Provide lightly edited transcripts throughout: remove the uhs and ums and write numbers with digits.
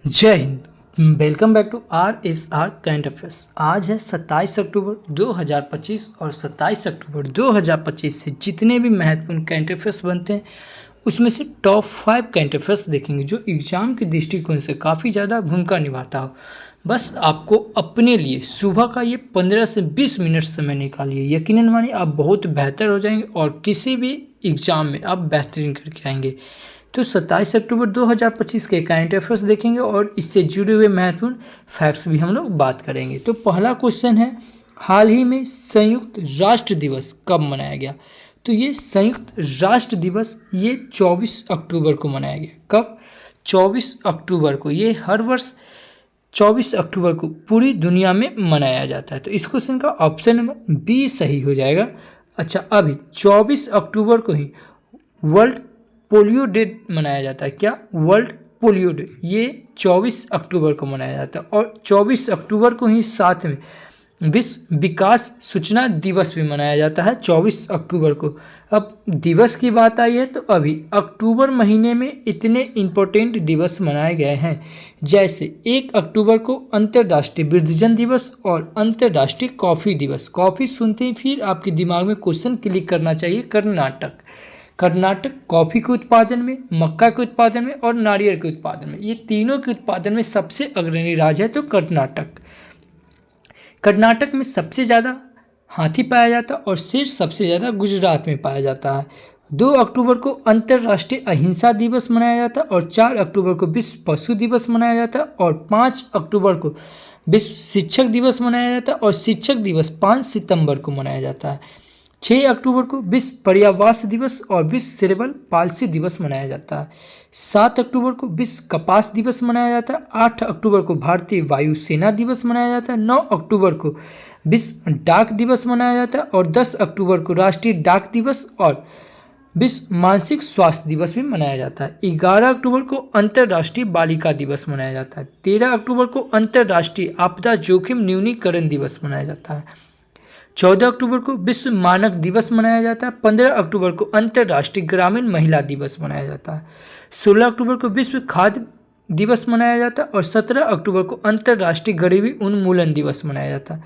जय हिंद। Welcome back to RSR current affairs. आज है 27 अक्टूबर 2025 और 27 अक्टूबर 2025 से जितने भी महत्वपूर्ण करंट अफेयर्स बनते हैं उसमें से टॉप 5 करंट अफेयर्स देखेंगे जो एग्जाम के दृष्टिकोण से काफ़ी ज़्यादा भूमिका निभाता हो। बस आपको अपने लिए सुबह का ये 15 से 20 मिनट समय निकालिए, यकीनन मानिए आप बहुत बेहतर हो जाएंगे और किसी भी एग्ज़ाम में आप बेहतरीन करके आएंगे। तो 27 अक्टूबर 2025 के करंट अफेयर्स देखेंगे और इससे जुड़े हुए महत्वपूर्ण फैक्ट्स भी हम लोग बात करेंगे। तो पहला क्वेश्चन है, हाल ही में संयुक्त राष्ट्र दिवस कब मनाया गया? तो ये संयुक्त राष्ट्र दिवस ये 24 अक्टूबर को मनाया गया। कब? 24 अक्टूबर को। ये हर वर्ष 24 अक्टूबर को पूरी दुनिया में मनाया जाता है। तो इस क्वेश्चन का ऑप्शन नंबर बी सही हो जाएगा। अच्छा, अभी 24 अक्टूबर को ही वर्ल्ड पोलियो डे मनाया जाता है। क्या? वर्ल्ड पोलियो डे ये 24 अक्टूबर को मनाया जाता है और 24 अक्टूबर को ही साथ में विश्व विकास सूचना दिवस भी मनाया जाता है 24 अक्टूबर को। अब दिवस की बात आई है तो अभी अक्टूबर महीने में इतने इम्पोर्टेंट दिवस मनाए गए हैं, जैसे 1 अक्टूबर को अंतर्राष्ट्रीय वृद्धजन दिवस और अंतर्राष्ट्रीय कॉफ़ी दिवस। कॉफ़ी सुनते ही फिर आपके दिमाग में क्वेश्चन क्लिक करना चाहिए, कर्नाटक। कर्नाटक कॉफ़ी के उत्पादन में, मक्का के उत्पादन में और नारियल के उत्पादन में, ये तीनों के उत्पादन में सबसे अग्रणी राज्य है तो कर्नाटक। कर्नाटक में सबसे ज़्यादा हाथी पाया जाता है और शेर सबसे ज़्यादा गुजरात में पाया जाता है। 2 अक्टूबर को अंतर्राष्ट्रीय अहिंसा दिवस मनाया जाता है और 4 अक्टूबर को विश्व पशु दिवस मनाया जाता है और 5 अक्टूबर को विश्व शिक्षक दिवस मनाया जाता है और शिक्षक दिवस 5 सितंबर को मनाया जाता है। 6 अक्टूबर को विश्व पर्यावरण दिवस और विश्व सेरेब्रल पाल्सी दिवस मनाया जाता है। 7 अक्टूबर को विश्व कपास दिवस मनाया जाता है। 8 अक्टूबर को भारतीय वायुसेना दिवस मनाया जाता है। 9 अक्टूबर को विश्व डाक दिवस मनाया जाता है और 10 अक्टूबर को राष्ट्रीय डाक दिवस और विश्व मानसिक स्वास्थ्य दिवस भी मनाया जाता है। 11 अक्टूबर को अंतर्राष्ट्रीय बालिका दिवस मनाया जाता है। 13 अक्टूबर को अंतर्राष्ट्रीय आपदा जोखिम न्यूनीकरण दिवस मनाया जाता है। 14 अक्टूबर को विश्व मानक दिवस मनाया जाता है। 15 अक्टूबर को अंतर्राष्ट्रीय ग्रामीण महिला दिवस मनाया जाता है। 16 अक्टूबर को विश्व खाद्य दिवस मनाया जाता है और 17 अक्टूबर को अंतर्राष्ट्रीय गरीबी उन्मूलन दिवस मनाया जाता है।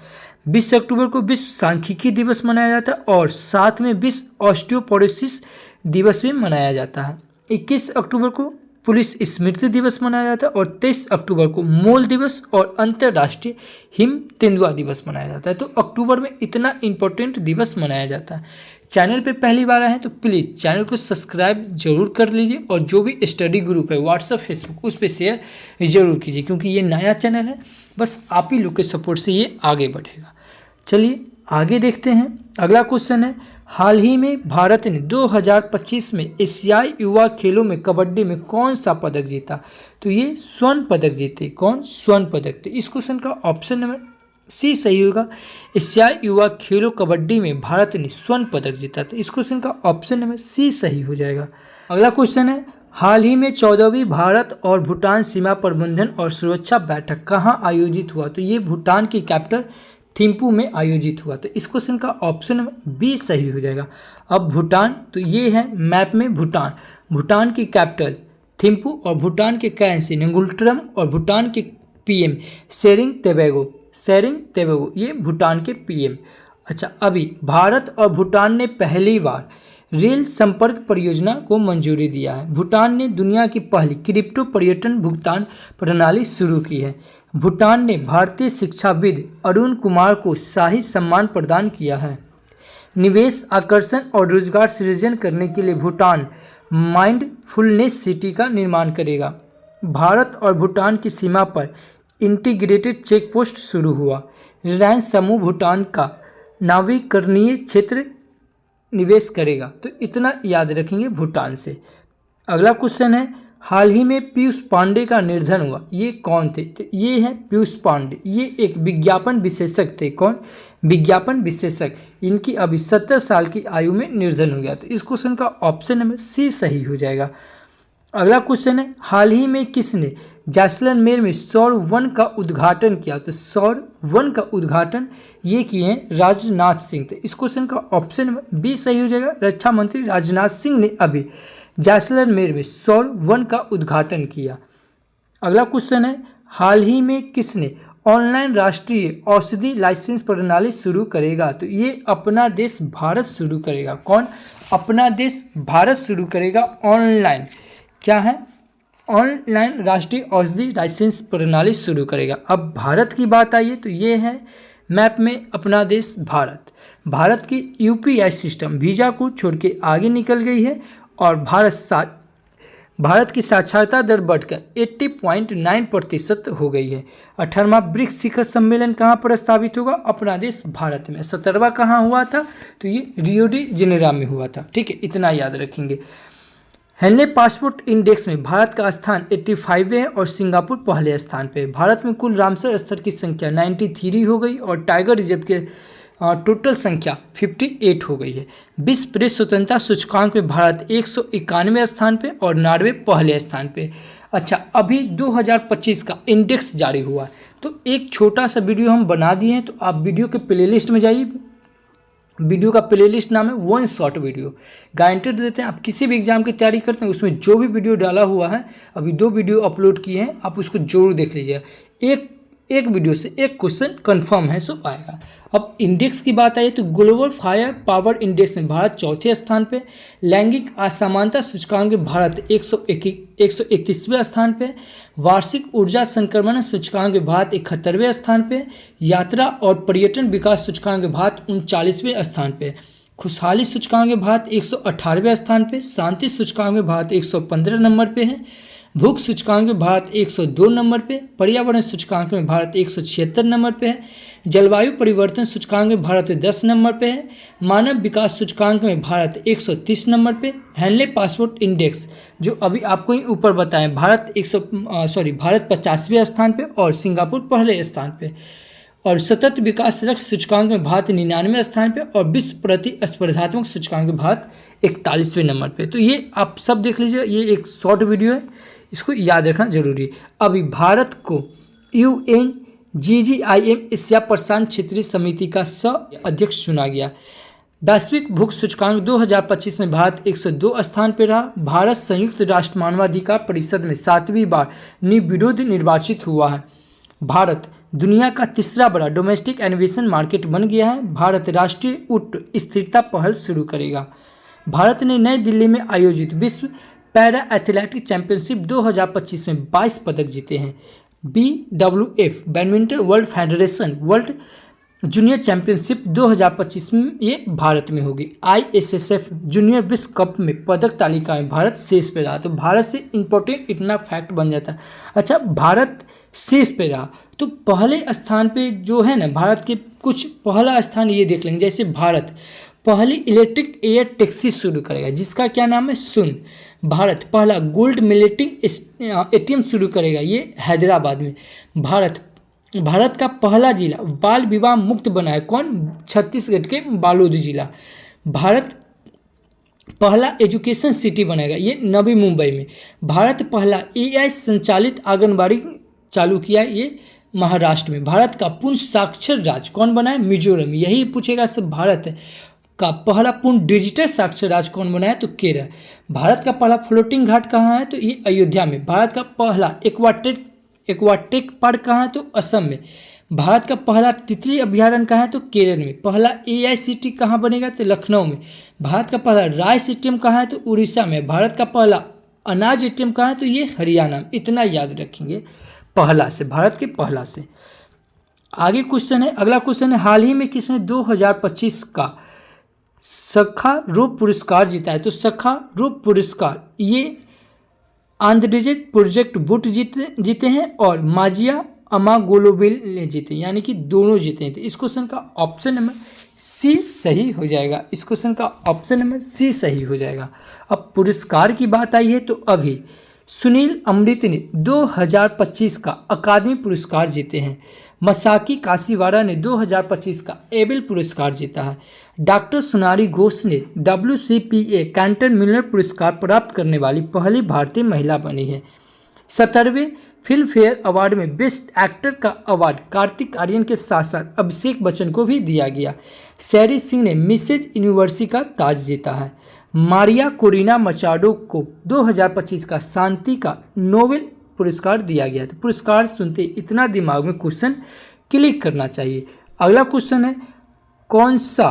20 अक्टूबर को विश्व सांख्यिकी दिवस मनाया जाता है और साथ में विश्व ऑस्टियोपोरोसिस दिवस भी मनाया जाता है। 21 अक्टूबर को पुलिस स्मृति दिवस मनाया जाता है और 23 अक्टूबर को मूल दिवस और अंतर्राष्ट्रीय हिम तेंदुआ दिवस मनाया जाता है। तो अक्टूबर में इतना इम्पोर्टेंट दिवस मनाया जाता है। चैनल पे पहली बार आए हैं तो प्लीज़ चैनल को सब्सक्राइब जरूर कर लीजिए और जो भी स्टडी ग्रुप है व्हाट्सएप फेसबुक उस पर शेयर जरूर कीजिए, क्योंकि ये नया चैनल है, बस आप ही लोग के सपोर्ट से ये आगे बढ़ेगा। चलिए आगे देखते हैं। अगला क्वेश्चन है, हाल ही में भारत ने 2025 में एशियाई युवा खेलों में कबड्डी में कौन सा पदक जीता? तो ये स्वर्ण पदक जीते। कौन? स्वर्ण पदक। तो इस क्वेश्चन का ऑप्शन नंबर सी सही होगा। एशियाई युवा खेलों कबड्डी में भारत ने स्वर्ण पदक जीता। तो इस क्वेश्चन का ऑप्शन नंबर सी सही हो जाएगा। अगला क्वेश्चन है, हाल ही में 14वीं भारत और भूटान सीमा प्रबंधन और सुरक्षा बैठक कहाँ आयोजित हुआ? तो ये भूटान की कैपिटल थिम्पू में आयोजित हुआ। तो इस क्वेश्चन का ऑप्शन बी सही हो जाएगा। अब भूटान, तो ये है मैप में भूटान, भूटान की कैपिटल थिम्पू और भूटान के करेंसी नंगुलट्रम और भूटान के पीएम सेरिंग तेबेगो ये भूटान के पीएम। अच्छा, अभी भारत और भूटान ने पहली बार रेल संपर्क परियोजना को मंजूरी दिया है। भूटान ने दुनिया की पहली क्रिप्टो पर्यटन भुगतान प्रणाली शुरू की है। भूटान ने भारतीय शिक्षाविद अरुण कुमार को शाही सम्मान प्रदान किया है। निवेश आकर्षण और रोजगार सृजन करने के लिए भूटान माइंडफुलनेस सिटी का निर्माण करेगा। भारत और भूटान की सीमा पर इंटीग्रेटेड चेक पोस्ट शुरू हुआ। रिलायंस समूह भूटान का नाविकरणीय क्षेत्र निवेश करेगा। तो इतना याद रखेंगे भूटान से। अगला क्वेश्चन है, हाल ही में पीयूष पांडे का निधन हुआ, ये कौन थे? तो ये है पीयूष पांडे, ये एक विज्ञापन विशेषज्ञ थे। कौन? विज्ञापन विशेषज्ञ। इनकी अभी 70 साल की आयु में निधन हो गया। तो इस क्वेश्चन का ऑप्शन नंबर सी सही हो जाएगा। अगला क्वेश्चन है, हाल ही में किसने जैसलमेर में सौर वन का उद्घाटन किया? तो सौर वन का उद्घाटन ये किए हैं राजनाथ सिंह। तो इस क्वेश्चन का ऑप्शन बी सही हो जाएगा। रक्षा मंत्री राजनाथ सिंह ने अभी जैसलमेर में सौर वन का उद्घाटन किया। अगला क्वेश्चन है, हाल ही में किसने ऑनलाइन राष्ट्रीय औषधि लाइसेंस प्रणाली शुरू करेगा? तो ये अपना देश भारत शुरू करेगा। कौन? अपना देश भारत शुरू करेगा ऑनलाइन, क्या है, ऑनलाइन राष्ट्रीय औषधि लाइसेंस प्रणाली शुरू करेगा। अब भारत की बात आई है तो ये है मैप में अपना देश भारत। भारत की यूपीआई सिस्टम वीज़ा को छोड़ के आगे निकल गई है और भारत की साक्षरता दर बढ़कर 80.9% हो गई है। 18वां ब्रिक्स शिखर सम्मेलन कहाँ पर स्थापित होगा? अपना देश भारत में। 17वां कहाँ हुआ था? तो ये रियो डी जेनेरो में हुआ था। ठीक है, इतना याद रखेंगे। हेनले पासपोर्ट इंडेक्स में भारत का स्थान 85वें है और सिंगापुर पहले स्थान पे। भारत में कुल रामसर स्थल की संख्या 93 हो गई और टाइगर रिजर्व के टोटल संख्या 58 हो गई है। विश्व प्रेस स्वतंत्रता सूचकांक में भारत 191वें स्थान पे और नॉर्वे पहले स्थान पे। अच्छा, अभी 2025 का इंडेक्स जारी हुआ है तो एक छोटा सा वीडियो हम बना दिए हैं, तो आप वीडियो के प्लेलिस्ट में जाइए। वीडियो का प्लेलिस्ट नाम है वन शॉट वीडियो। गारंटी देते हैं आप किसी भी एग्जाम की तैयारी करते हैं उसमें जो भी वीडियो डाला हुआ है, अभी 2 वीडियो अपलोड किए हैं, आप उसको जरूर देख लीजिएगा। एक वीडियो से एक क्वेश्चन कंफर्म है सो आएगा। अब इंडेक्स की बात आई तो ग्लोबल फायर पावर इंडेक्स में भारत चौथे स्थान पे। लैंगिक असमानता सूचकांक में भारत 131वें स्थान पे। वार्षिक ऊर्जा संक्रमण सूचकांक में भारत 71वें स्थान पे। यात्रा और पर्यटन विकास सूचकांक में भारत 39वें स्थान पे। खुशहाली सूचकांक में भारत 118वें स्थान पे। शांति सूचकांक में भारत 115 नंबर पे है। भूख सूचकांक में भारत 102 नंबर पे। पर्यावरण सूचकांक में भारत 176 नंबर पे है। जलवायु परिवर्तन सूचकांक में भारत 10 नंबर पे है। मानव विकास सूचकांक में भारत 130 नंबर पे। हेनले पासपोर्ट इंडेक्स जो अभी आपको ही ऊपर बताएं, भारत 50वें स्थान पे और सिंगापुर पहले स्थान पे। और सतत विकास लक्ष्य सूचकांक में भारत 99वें स्थान पे और विश्व प्रतिस्पर्धात्मक सूचकांक में भारत 41वें नंबर पे। तो ये आप सब देख लीजिए, ये एक शॉर्ट वीडियो है, इसको याद रखना जरूरी है। अभी भारत को UNGGIM एशिया प्रशांत क्षेत्रीय समिति का अध्यक्ष चुना गया। वैश्विक भूख सूचकांक 2025 में भारत 102 स्थान पर रहा। भारत संयुक्त राष्ट्र मानवाधिकार परिषद में 7वीं बार निर्विरोध निर्वाचित हुआ है। भारत दुनिया का तीसरा बड़ा डोमेस्टिक इनोवेशन मार्केट बन गया है। भारत राष्ट्रीय ऊर्जा स्थिरता पहल शुरू करेगा। भारत ने नई दिल्ली में आयोजित विश्व पैरा एथलेटिक चैंपियनशिप 2025 में 22 पदक जीते हैं। BWF badminton world federation world junior championship 2025 में ये भारत में होगी। ISSF जूनियर विश्व कप में पदक तालिका में भारत शीर्ष पे रहा। तो भारत से इम्पोर्टेंट इतना फैक्ट बन जाता है। अच्छा, भारत शीर्ष पे रहा तो पहले स्थान पे जो है ना, भारत के कुछ पहला स्थान ये देख लेंगे। जैसे भारत पहली इलेक्ट्रिक एयर टैक्सी शुरू करेगा जिसका क्या नाम है, सुन। भारत पहला गोल्ड मिलेटिंग ATM शुरू करेगा, ये हैदराबाद में। भारत का पहला जिला बाल विवाह मुक्त बना है, कौन? छत्तीसगढ़ के बालोद जिला। भारत पहला एजुकेशन सिटी बनेगा, ये नवी मुंबई में। भारत पहला AI संचालित आंगनबाड़ी चालू किया, ये महाराष्ट्र में। भारत का पूर्ण साक्षर राज्य कौन बना है? मिजोरम। यही पूछेगा सब। भारत का पहला पूर्ण डिजिटल साक्षर राज्य कौन बना है? तो केरल। भारत का पहला फ्लोटिंग घाट कहाँ है? तो ये अयोध्या में। भारत का पहला एक्वाटेक पार्क कहाँ है? तो असम में। भारत का पहला तितली अभ्यारण्य कहाँ है? तो केरल में। पहला AI सिटी कहाँ बनेगा? तो लखनऊ में। भारत का पहला राइस ATM कहाँ है? तो उड़ीसा में। भारत का पहला अनाज ATM कहाँ है? तो ये हरियाणा में। इतना याद रखेंगे पहला से, भारत के पहला से। आगे क्वेश्चन है, अगला क्वेश्चन है, हाल ही में किसने 2025 का सखारोप पुरस्कार जीता है? तो सखारोप पुरस्कार ये आंध्रजेज प्रोजेक्ट बुट जीते हैं और माजिया अमागोलोविल ने जीते, यानी कि दोनों जीते हैं। तो इस क्वेश्चन का ऑप्शन नंबर C सही हो जाएगा। इस क्वेश्चन का ऑप्शन नंबर C सही हो जाएगा। अब पुरस्कार की बात आई है तो अभी सुनील अमृत ने 2025 का अकादमी पुरस्कार जीते हैं। मसाकी काशीवाड़ा ने 2025 का एबेल पुरस्कार जीता है। डॉक्टर सोनाली घोष ने WCPA कैंटन मिलर पुरस्कार प्राप्त करने वाली पहली भारतीय महिला बनी है। 17वें फिल्म फेयर अवार्ड में बेस्ट एक्टर का अवार्ड कार्तिक आर्यन के साथ साथ अभिषेक बच्चन को भी दिया गया। सैरी सिंह ने मिसेज यूनिवर्सिटी का ताज जीता है। मारिया कोरिना मचाडो को 2025 का शांति का नोबेल पुरस्कार दिया गया। तो पुरस्कार सुनते इतना दिमाग में क्वेश्चन क्लिक करना चाहिए। अगला क्वेश्चन है, कौन सा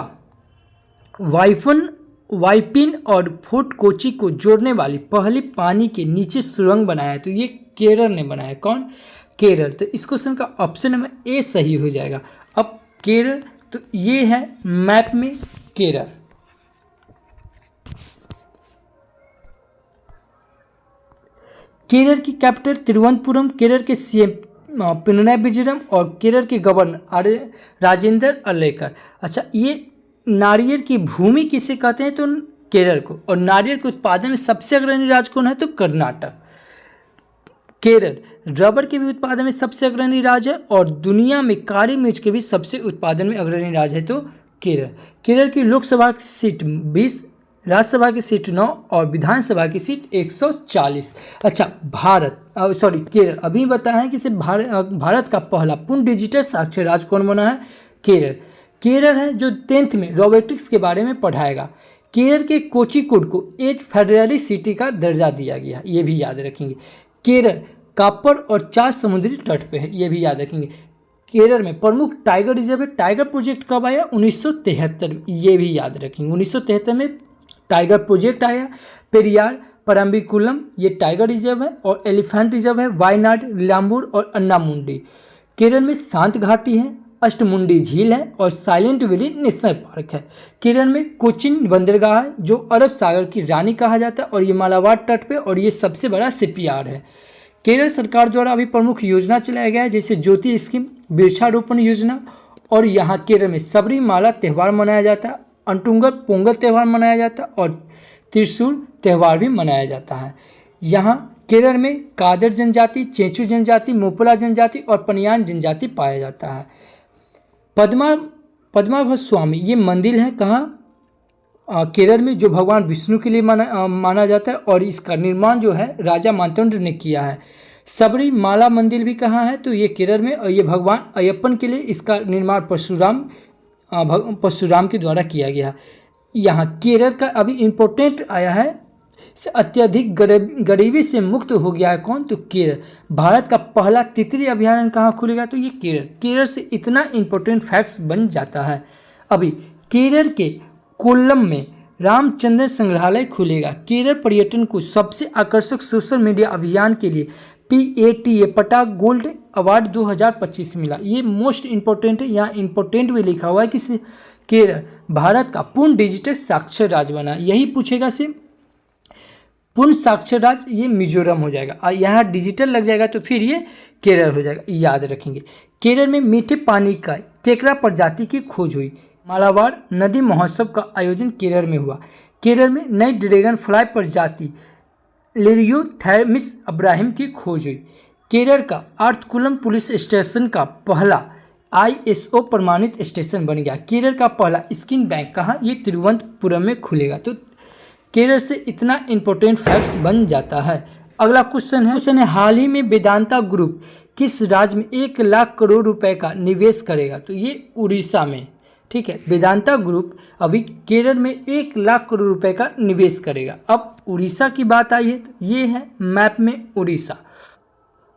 वाइपिन और फोर्ट कोची को जोड़ने वाली पहली पानी के नीचे सुरंग बनाया है? तो ये केरल ने बनाया। कौन? केरल। तो इस क्वेश्चन का ऑप्शन नंबर ए सही हो जाएगा। अब केरल, तो ये है मैप में केरल। केरल की कैपिटल तिरुवनंतपुरम, केरल के सीएम पिनराई विजयन और केरल के गवर्नर राजेंद्र अर्लेकर। अच्छा, ये नारियल की भूमि किसे कहते हैं? तो केरल को। और नारियल के उत्पादन में सबसे अग्रणी राज्य कौन है? तो कर्नाटक। केरल रबर के भी उत्पादन में सबसे अग्रणी राज्य है और दुनिया में काली मिर्च के भी सबसे उत्पादन में अग्रणी राज्य है तो केरल। केरल की लोकसभा की सीट 20, राज्यसभा की सीट 9 और विधानसभा की सीट 140। अच्छा, केरल अभी बताया है कि सिर्फ भारत का पहला पूर्ण डिजिटल साक्षर राज्य कौन बना है? केरल। केरल है जो 10th में रोबोटिक्स के बारे में पढ़ाएगा। केरल के कोचिकोड को एक फेडरली सिटी का दर्जा दिया गया, ये भी याद रखेंगे। केरल कापर और 4 समुद्री तट पे है, ये भी याद रखेंगे। केरल में प्रमुख टाइगर रिजर्व है। टाइगर प्रोजेक्ट कब आया? 1973 में, ये भी याद रखेंगे। 1973 में टाइगर प्रोजेक्ट आया। पेरियार परम्बिकुलम ये टाइगर रिजर्व है और एलिफेंट रिजर्व है वायनाड, नीलांबूर और अन्नामुंडी। केरल में शांत घाटी है, अष्टमुंडी झील है और साइलेंट वैली नेशनल पार्क है। केरल में कोचिन बंदरगाह है जो अरब सागर की रानी कहा जाता है और ये मालाबार तट पे और ये सबसे बड़ा शिपयार्ड है। केरल सरकार द्वारा अभी प्रमुख योजना चलाया गया है जैसे ज्योति स्कीम, वृक्षारोपण योजना और यहाँ केरल में सबरीमाला त्यौहार मनाया जाता है, अंटुंगर पोंगल त्यौहार मनाया जाता है और त्रिशूल त्यौहार भी मनाया जाता है। यहाँ केरल में कादर जनजाति, चेंचू जनजाति, मोपला जनजाति और पनियान जनजाति पाया जाता है। पद्मावत स्वामी ये मंदिर है कहाँ? केरल में, जो भगवान विष्णु के लिए माना जाता है और इसका निर्माण जो है राजा मार्तंड ने किया है। सबरीमाला मंदिर भी कहाँ है? तो ये केरल में और ये भगवान अयप्पन के लिए इसका निर्माण परशुराम के द्वारा किया गया। यहाँ केरल का अभी इम्पोर्टेंट आया है, से अत्यधिक गरीबी से मुक्त हो गया है कौन? तो केरल। भारत का पहला तितली अभयारण्य कहाँ खुलेगा? तो ये केरल। केरल से इतना इम्पोर्टेंट फैक्ट्स बन जाता है। अभी केरल के कोल्लम में रामचंद्र संग्रहालय खुलेगा। केरल पर्यटन को सबसे आकर्षक सोशल मीडिया अभियान के लिए PATA पटा गोल्ड अवार्ड 2025 मिला। ये मोस्ट इम्पोर्टेंट है, यहाँ इम्पोर्टेंट भी लिखा हुआ है कि केरल भारत का पूर्ण डिजिटल साक्षर राज्य बना। यही पूछेगा से पूर्ण साक्षर राज्य ये मिजोरम हो जाएगा और यहाँ डिजिटल लग जाएगा तो फिर ये केरल हो जाएगा, याद रखेंगे। केरल में मीठे पानी का केकड़ा प्रजाति की खोज हुई। मालाबार नदी महोत्सव का आयोजन केरल में हुआ। केरल में नई ड्रैगन फ्लाई प्रजाति लिरियोथैरमिस अब्राहिम की खोज हुई। केरल का आर्थकुलम पुलिस स्टेशन का पहला ISO प्रमाणित स्टेशन बन गया। केरल का पहला स्किन बैंक कहाँ? ये तिरुवनंतपुरम में खुलेगा। तो केरल से इतना इम्पोर्टेंट फैक्ट्स बन जाता है। अगला क्वेश्चन है हाल ही में वेदांता ग्रुप किस राज्य में 1 लाख करोड़ रुपए का निवेश करेगा? तो ये उड़ीसा में। ठीक है, वेदांता ग्रुप अभी केरल में 1 लाख करोड़ रुपए का निवेश करेगा। अब उड़ीसा की बात आई है तो ये है मैप में उड़ीसा।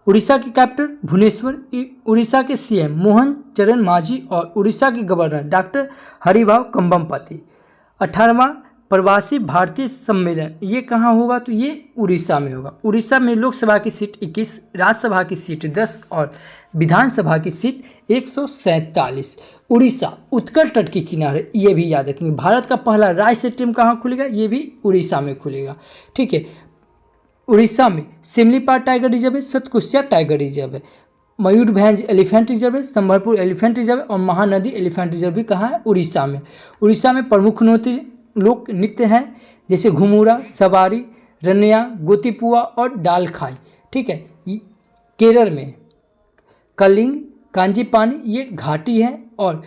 उड़ीसा की कैपिटल भुवनेश्वर। उड़ीसा के CM मोहन चरण मांझी और उड़ीसा के गवर्नर डॉक्टर हरिभाऊ कंबमपति। 18वां प्रवासी भारतीय सम्मेलन ये कहाँ होगा? तो ये उड़ीसा में होगा। उड़ीसा में लोकसभा की सीट 21, राज्यसभा की सीट 10 और विधानसभा की सीट 147। उड़ीसा उत्कल तट के किनारे, ये भी याद रखेंगे। भारत का पहला राय स्टेडियम कहाँ खुलेगा? ये भी उड़ीसा में खुलेगा। ठीक है, उड़ीसा में सिमलीपाल टाइगर रिजर्व है, सतकुशिया टाइगर रिजर्व है, मयूरभंज एलिफेंट रिजर्व है, संबलपुर एलिफेंट रिजर्व है और महानदी एलिफेंट रिजर्व भी कहाँ है? उड़ीसा में। उड़ीसा में प्रमुख लोक नृत्य हैं जैसे घुमुरा, सवारी, रन्या, गोतीपुआ और डालखाई। ठीक है, केरल में कलिंग, कांजीपानी ये घाटी है और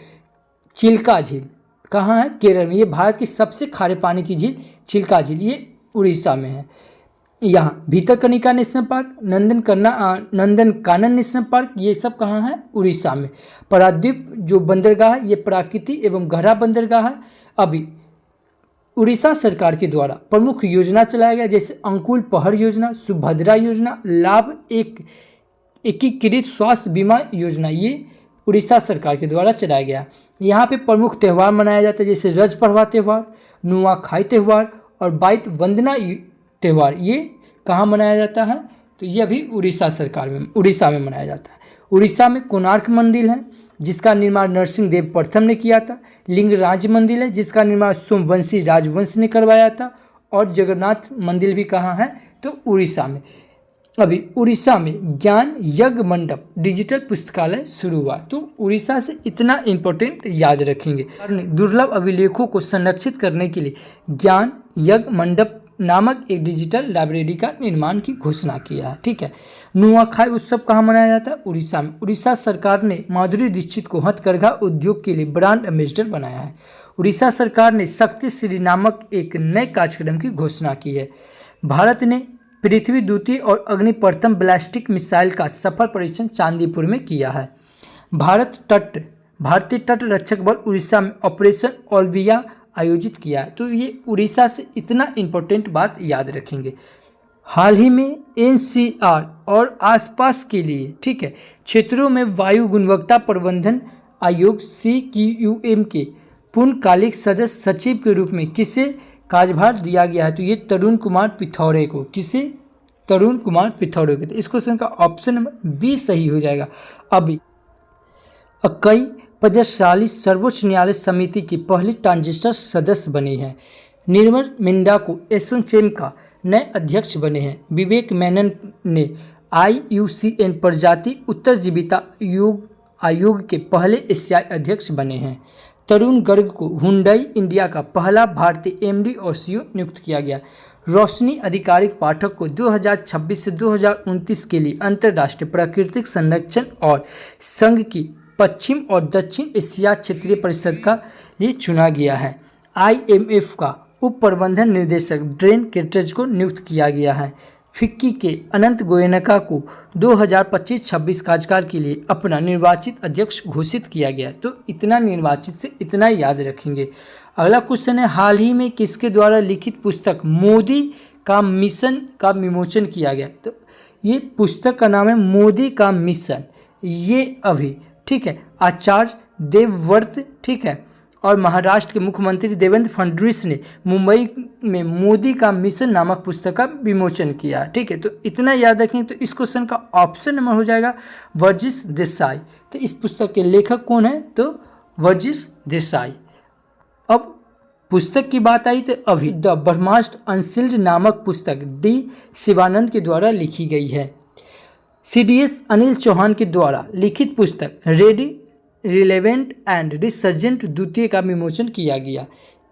चिल्का झील कहाँ है? केरल में। ये भारत की सबसे खारे पानी की झील चिल्का झील ये उड़ीसा में है। यहाँ Bhitarkanika national park, Nandankanan national park ये सब कहाँ है? उड़ीसा में। पारादीप जो बंदरगाह है ये प्राकृतिक एवं गहरा बंदरगाह है। अभी उड़ीसा सरकार के द्वारा प्रमुख योजना चलाया गया, जैसे अंकुल पहर योजना, सुभद्रा योजना, लाभ एकीकृत स्वास्थ्य बीमा योजना, ये उड़ीसा सरकार के द्वारा चलाया गया। यहाँ पे प्रमुख त्यौहार मनाया जाता है, जैसे रज पर्वा त्यौहार, नुआखाई त्यौहार और बाइत वंदना त्यौहार। ये कहाँ मनाया जाता है? तो ये अभी उड़ीसा में मनाया जाता है। उड़ीसा में कोणार्क मंदिर है, जिसका निर्माण नरसिंह देव प्रथम ने किया था। लिंगराज मंदिर है, जिसका निर्माण सोमवंशी राजवंश ने करवाया था। और जगन्नाथ मंदिर भी कहाँ है? तो उड़ीसा में। अभी उड़ीसा में ज्ञान यज्ञ मंडप डिजिटल पुस्तकालय शुरू हुआ। तो उड़ीसा से इतना इम्पोर्टेंट याद रखेंगे। दुर्लभ अभिलेखों को संरक्षित करने के लिए ज्ञान यज्ञ मंडप नामक एक डिजिटल लाइब्रेरी का निर्माण की घोषणा किया है। ठीक है। नुआखाई उत्सव कहाँ मनाया जाता है? उड़ीसा में। उड़ीसा सरकार ने माधुरी दीक्षित को हथकरघा उद्योग के लिए ब्रांड एम्बेसडर बनाया है। उड़ीसा सरकार ने शक्ति श्री नामक एक नए कार्यक्रम की घोषणा की है। भारत ने पृथ्वी द्वितीय और अग्नि प्रथम बैलिस्टिक मिसाइल का सफल परीक्षण चांदीपुर में किया है। भारतीय तट रक्षक बल उड़ीसा में ऑपरेशन ओलविया आयोजित किया है। तो ये उड़ीसा से इतना इम्पोर्टेंट बात याद रखेंगे। हाल ही में एनसीआर और आसपास के लिए, ठीक है, क्षेत्रों में वायु गुणवत्ता प्रबंधन आयोग CQUM के पूर्णकालिक सदस्य सचिव के रूप में किसे कार्यभार दिया गया है? तो ये तरुण कुमार पिथौड़े को। किसे? तरुण कुमार पिथौड़े को। तो इस क्वेश्चन का ऑप्शन नंबर बी सही हो जाएगा। अभी कई पदशाली सर्वोच्च न्यायालय समिति की पहली ट्रांजिस्टर सदस्य बनी है। निर्मल मिंडा को एसोचैम का नए अध्यक्ष बने हैं। विवेक मेनन ने IUCN प्रजाति उत्तरजीविता आयोग के पहले एशियाई अध्यक्ष बने हैं। तरुण गर्ग को हुंडई इंडिया का पहला भारतीय MD और CEO नियुक्त किया गया। रोशनी आधिकारिक पाठक को 2026 से 2029 के लिए अंतर्राष्ट्रीय प्राकृतिक संरक्षण और संघ की पश्चिम और दक्षिण एशिया क्षेत्रीय परिषद का लिए चुना गया है। IMF का उप प्रबंधन निदेशक ड्रेन केट्रेज को नियुक्त किया गया है। फिक्की के अनंत गोयनका को 2025-26 कार्यकाल के लिए अपना निर्वाचित अध्यक्ष घोषित किया गया। तो इतना निर्वाचित से इतना याद रखेंगे। अगला क्वेश्चन है, हाल ही में किसके द्वारा लिखित पुस्तक मोदी का मिशन का विमोचन किया गया? तो ये पुस्तक का नाम है मोदी का मिशन। ये अभी, ठीक है, आचार्य देवव्रत, ठीक है, और महाराष्ट्र के मुख्यमंत्री देवेंद्र फडणवीस ने मुंबई में मोदी का मिशन नामक पुस्तक का विमोचन किया। ठीक है। तो इतना याद रखें। तो इस क्वेश्चन का ऑप्शन नंबर हो जाएगा वर्जिश देसाई। तो इस पुस्तक के लेखक कौन है? तो वर्जिश देसाई। अब पुस्तक की बात आई तो अभी द ब्रह्मास्त्र अनसील्ड नामक पुस्तक D शिवानंद के द्वारा लिखी गई है। CDS अनिल चौहान के द्वारा लिखित पुस्तक रेडी रिलेवेंट एंड रिसर्जेंट द्वितीय का विमोचन किया गया।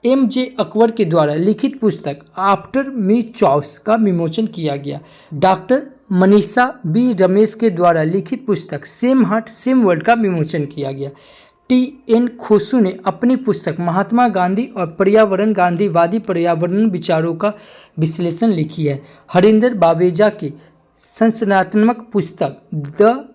MJ अकबर के द्वारा लिखित पुस्तक आफ्टर मी चॉइस का विमोचन किया गया। डॉक्टर मनीषा B रमेश के द्वारा लिखित पुस्तक सेम हार्ट सेम वर्ल्ड का विमोचन किया गया। TN खोसू ने अपनी पुस्तक महात्मा गांधी और पर्यावरण गांधीवादी पर्यावरण विचारों का विश्लेषण लिखी है। हरिंदर बावेजा की संरचनात्मक पुस्तक the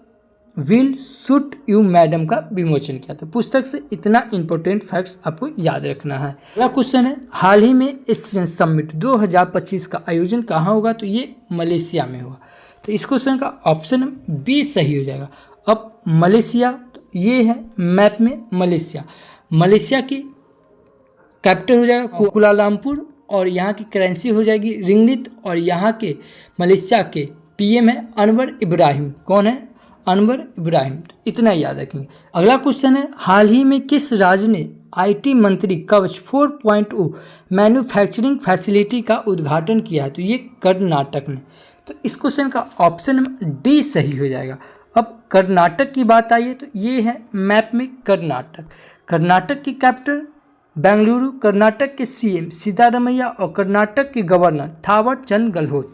will suit you madam का विमोचन किया था। पुस्तक से इतना इंपॉर्टेंट फैक्ट्स आपको याद रखना है। अगला क्वेश्चन है, हाल ही में एशियन समिट 2025 का आयोजन कहाँ होगा? तो ये मलेशिया में होगा। तो इस क्वेश्चन का ऑप्शन बी सही हो जाएगा। अब मलेशिया, तो ये है मैप में मलेशिया। मलेशिया की कैपिटल हो जाएगा कुलालमपुर और यहाँ की करेंसी हो जाएगी रिंगिट और यहाँ के मलेशिया के PM है अनवर इब्राहिम। कौन है? अनवर इब्राहिम। तो इतना याद रखेंगे। अगला क्वेश्चन है, हाल ही में किस राज्य ने IT मंत्री कवच 4.0 मैन्युफैक्चरिंग फैसिलिटी का उद्घाटन किया है? तो ये कर्नाटक ने। तो इस क्वेश्चन का ऑप्शन D सही हो जाएगा। अब कर्नाटक की बात आई है तो ये है मैप में कर्नाटक। कर्नाटक की कैपिटल बेंगलुरु, कर्नाटक के CM सिद्धारमैया और कर्नाटक के गवर्नर थावर चंद गहलोत।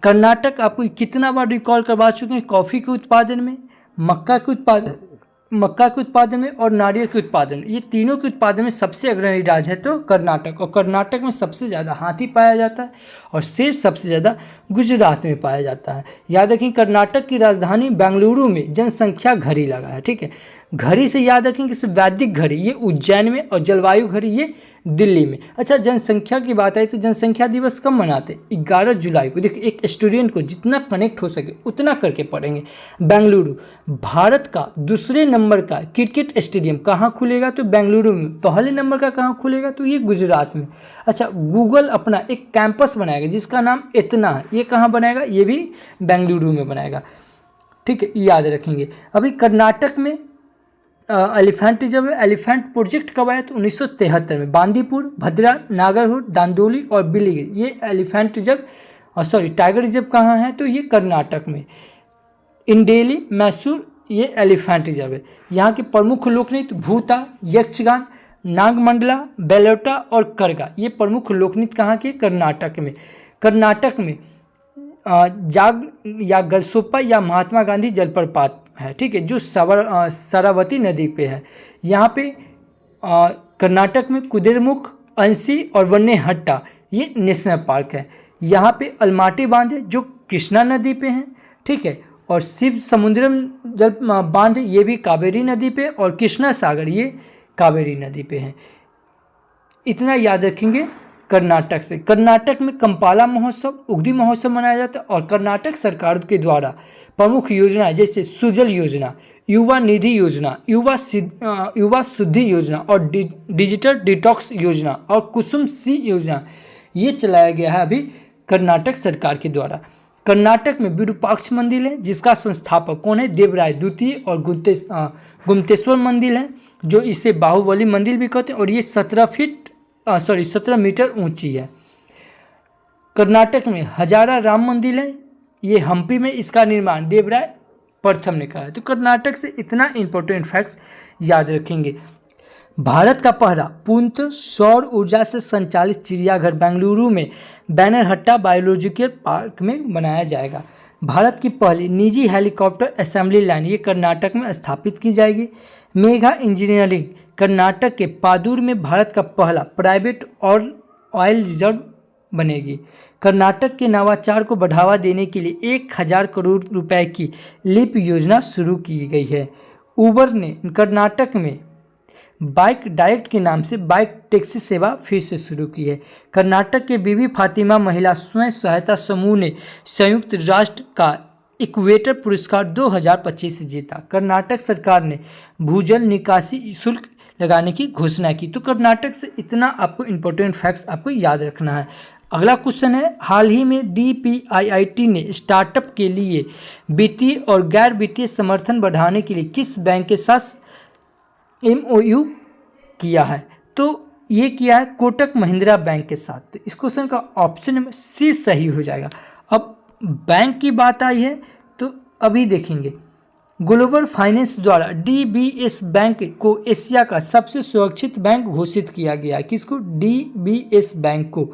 कर्नाटक आपको कितना बार रिकॉल करवा चुके हैं? कॉफ़ी के उत्पादन में, मक्का के उत्पादन में और नारियल के उत्पादन में। ये तीनों के उत्पादन में सबसे अग्रणी राज्य है तो कर्नाटक। और कर्नाटक में सबसे ज़्यादा हाथी पाया जाता है और शेर सबसे ज़्यादा गुजरात में पाया जाता है। याद रखें, कर्नाटक की राजधानी बेंगलुरु में जनसंख्या घड़ी लगा है। ठीक है। घड़ी से याद रखेंगे कि वैदिक घड़ी ये उज्जैन में और जलवायु घड़ी ये दिल्ली में। अच्छा, जनसंख्या की बात आई तो जनसंख्या दिवस कब मनाते हैं? 11 जुलाई को। देखिए, एक स्टूडेंट को जितना कनेक्ट हो सके उतना करके पढ़ेंगे। बेंगलुरु, भारत का दूसरे नंबर का क्रिकेट स्टेडियम कहाँ खुलेगा? तो बेंगलुरु में। पहले नंबर का कहाँ खुलेगा? तो ये गुजरात में। अच्छा, गूगल अपना एक कैंपस बनाएगा जिसका नाम इतना है, ये कहाँ बनाएगा? ये भी बेंगलुरु में बनाएगा। ठीक है, याद रखेंगे। अभी कर्नाटक में एलिफेंट रिजर्व है। एलिफेंट प्रोजेक्ट कब आया? तो 1973 में। बांदीपुर, भद्रा, नागरहुर, दांदोली और बिलीगिरी ये एलिफेंट रिजर्व टाइगर रिजर्व कहाँ है? तो ये कर्नाटक में। इंडेली, मैसूर ये एलिफेंट रिजर्व है। यहाँ के प्रमुख लोकनृत्य भूता, यक्षगान, नागमंडला, बेलोटा और करगा ये प्रमुख लोकनृत्य कहाँ के? कर्नाटक में। कर्नाटक में जाग या गलसोप्पा या महात्मा गांधी जलप्रपात है, ठीक है, जो शरावती नदी पे है। यहाँ पे कर्नाटक में कुद्रेमुख, अंशी और वन्यहट्टा ये नेशनल पार्क है। यहाँ पे अलमाटी बांध है जो कृष्णा नदी पे है, ठीक है, और शिव समुद्रम जल बांध ये भी कावेरी नदी पे और कृष्णा सागर ये कावेरी नदी पे है। इतना याद रखेंगे कर्नाटक से। कर्नाटक में कंपाला महोत्सव, उगड़ी महोत्सव मनाया जाता है और कर्नाटक सरकार के द्वारा प्रमुख योजनाएं जैसे सुजल योजना, युवा निधि योजना, युवा शुद्धि योजना और डिजिटल डिटॉक्स योजना और कुसुम सी योजना ये चलाया गया है अभी कर्नाटक सरकार के द्वारा। कर्नाटक में विरूपाक्ष मंदिर है जिसका संस्थापक कौन है? देवराय द्वितीय। और गुप्तेश्वर मंदिर है जो इसे बाहुबली मंदिर भी कहते हैं और ये 17 मीटर ऊंची है। कर्नाटक में हजारा राम मंदिर है, ये हम्पी में इसका निर्माण देवराय प्रथम ने करा है। तो कर्नाटक से इतना इंपॉर्टेंट फैक्ट्स याद रखेंगे। भारत का पहला पूर्णतः सौर ऊर्जा से संचालित चिड़ियाघर बेंगलुरु में बैनरहट्टा बायोलॉजिकल पार्क में बनाया जाएगा। भारत की पहली निजी हेलीकॉप्टर असेंबली लाइन ये कर्नाटक में स्थापित की जाएगी। मेगा इंजीनियरिंग कर्नाटक के पादुर में भारत का पहला प्राइवेट ऑयल रिजर्व बनेगी। कर्नाटक के नवाचार को बढ़ावा देने के लिए 1000 करोड़ रुपए की लिप योजना शुरू की गई है। उबर ने कर्नाटक में बाइक डायरेक्ट के नाम से बाइक टैक्सी सेवा फिर से शुरू की है। कर्नाटक के बीबी फातिमा महिला स्वयं सहायता समूह ने संयुक्त राष्ट्र का इक्वेटर पुरस्कार 2025 जीता। कर्नाटक सरकार ने भूजल निकासी शुल्क लगाने की घोषणा की। तो कर्नाटक से इतना आपको इंपॉर्टेंट फैक्ट्स आपको याद रखना है। अगला क्वेश्चन है, हाल ही में DPIIT ने स्टार्टअप के लिए वित्तीय और गैर वित्तीय समर्थन बढ़ाने के लिए किस बैंक के साथ MOU किया है? तो ये किया है कोटक महिंद्रा बैंक के साथ। तो इस क्वेश्चन का ऑप्शन नंबर सी सही हो जाएगा। अब बैंक की बात आई है तो अभी देखेंगे ग्लोबल फाइनेंस द्वारा DBS बैंक को एशिया का सबसे सुरक्षित बैंक घोषित किया गया है। किसको? DBS बैंक को।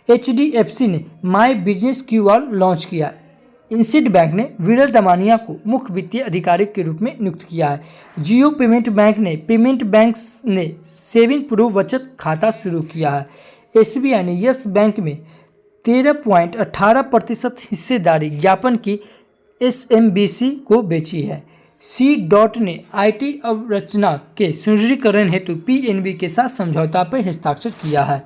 HDFC ने माई बिजनेस QR लॉन्च किया। इंसिड बैंक ने विरल दमानिया को मुख्य वित्तीय अधिकारी के रूप में नियुक्त किया है। जियो पेमेंट बैंक ने सेविंग प्रो बचत खाता शुरू किया है। SBI ने यस बैंक में 13.18% हिस्सेदारी ज्ञापन की SMBC को बेची है। C. ने IT अवरचना के सुदृढ़ीकरण हेतु PNB के साथ समझौता पर हस्ताक्षर किया है।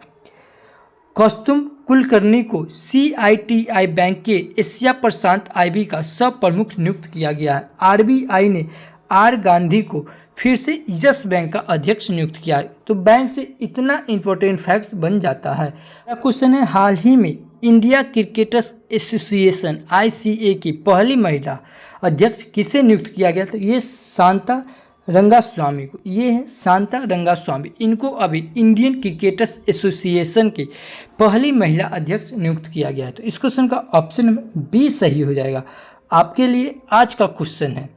कौस्तुभ कुलकर्णी को CITI बैंक के एशिया प्रशांत IB का सब प्रमुख नियुक्त किया गया है। RBI ने R. गांधी को फिर से यस बैंक का अध्यक्ष नियुक्त किया है। तो बैंक से इतना इंपॉर्टेंट फैक्ट्स बन जाता है। क्वेश्चन है, हाल ही में इंडिया क्रिकेटर्स एसोसिएशन ICA की पहली महिला अध्यक्ष किसे नियुक्त किया गया? तो ये शांता रंगास्वामी को। ये है शांता रंगास्वामी। इनको अभी इंडियन क्रिकेटर्स एसोसिएशन की पहली महिला अध्यक्ष नियुक्त किया गया है। तो इस क्वेश्चन का ऑप्शन B सही हो जाएगा। आपके लिए आज का क्वेश्चन है,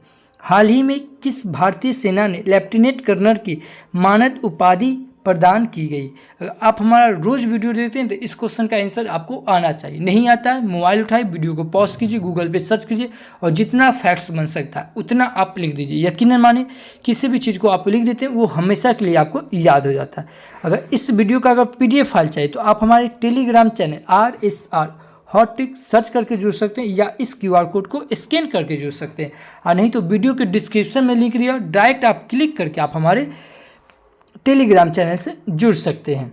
हाल ही में किस भारतीय सेना ने लेफ्टिनेंट कर्नल की मानद उपाधि प्रदान की गई? अगर आप हमारा रोज वीडियो देखते हैं तो इस क्वेश्चन का आंसर आपको आना चाहिए। नहीं आता है, मोबाइल उठाए, वीडियो को पॉज कीजिए, गूगल पे सर्च कीजिए और जितना फैक्ट्स बन सकता है उतना आप लिख दीजिए। यकीनन माने किसी भी चीज़ को आप लिख देते हैं वो हमेशा के लिए आपको याद हो जाता है। अगर इस वीडियो का अगर PDF फाइल चाहिए तो आप हमारे Telegram channel RSR hot trick search करके जुड़ सकते हैं या इस QR कोड को स्कैन करके जुड़ सकते हैं, और नहीं तो वीडियो के डिस्क्रिप्शन में लिंक दिया, डायरेक्ट आप क्लिक करके आप हमारे टेलीग्राम चैनल से जुड़ सकते हैं।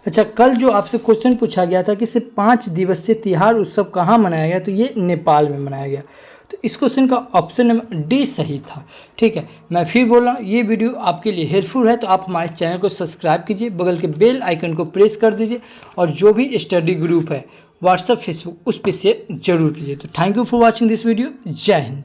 अच्छा, कल जो आपसे क्वेश्चन पूछा गया था कि सिर्फ 5 दिवसीय तिहार उत्सव कहाँ मनाया गया, तो ये नेपाल में मनाया गया। तो इस क्वेश्चन का ऑप्शन नंबर डी सही था। ठीक है, मैं फिर बोल रहा हूँ, ये वीडियो आपके लिए हेल्पफुल है तो आप हमारे चैनल को सब्सक्राइब कीजिए, बगल के बेल आइकन को प्रेस कर दीजिए, और जो भी स्टडी ग्रुप है व्हाट्सएप फेसबुक उस पर शेयर जरूर कीजिए। तो thank you for watching this video. जय हिंद।